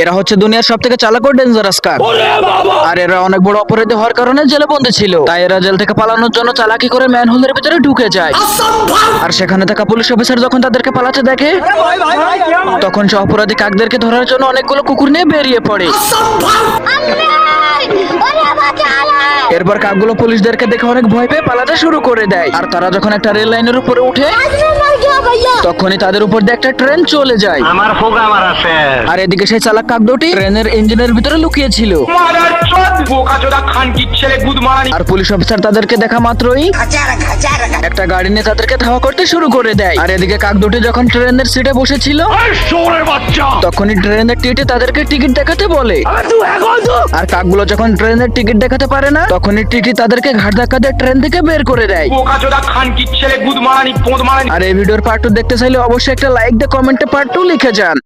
এরা হচ্ছে দুনিয়ার সব থেকে চালাক ও ডেঞ্জারাস কাক। আর এরা অনেক বড় অপরাধী হওয়ার কারণে জেলে বন্দী ছিল, তাই এরা জেল থেকে পালানোর জন্য চালাকি করে ম্যানহোলের ভিতরে ঢুকে যায়। আর সেখানে থাকা পুলিশ অফিসার যখন তাদেরকে পালাতে দেখে, তখন সে অপরাধী কাকদেরকে ধরার জন্য অনেকগুলো কুকুর নিয়ে বেরিয়ে পড়ে। এরপর কাকগুলো পুলিশদেরকে দেখে অনেক ভয় পেয়ে পালাতে শুরু করে দেয়। আর তারা যখন একটা রেল লাইনের উপরে উঠে, তখনই তাদের উপর দিয়ে একটা ট্রেন চলে যায়। আমার ফোকা মারা শেষ। আর এদিকে সেই চালাক কাক দুটি ট্রেনের ইঞ্জিনের ভিতরে লুকিয়ে ছিল। আর পুলিশ অফিসার তাদেরকে দেখা মাত্রই একটা গাড়ি নিয়ে তাদেরকে ধাওয়া করতে শুরু করে দেয়। আর এদিকে কাক দুটি যখন ট্রেনের সিটে বসেছিল, তখনই ট্রেনের টিটি তাদেরকে টিকিট দেখাতে বলে। আর কাকগুলো যখন ট্রেনের টিকিট দেখাতে পারে না, তখনই টিটি তাদেরকে ঘাট ধাক্কা দিয়ে ট্রেন থেকে বের করে দেয়। আর এই ভিডিওর পার্ট 2 দেখতে চাইলে অবশ্যই একটা লাইক দিয়ে কমেন্টে পার্ট 2 লিখে যান।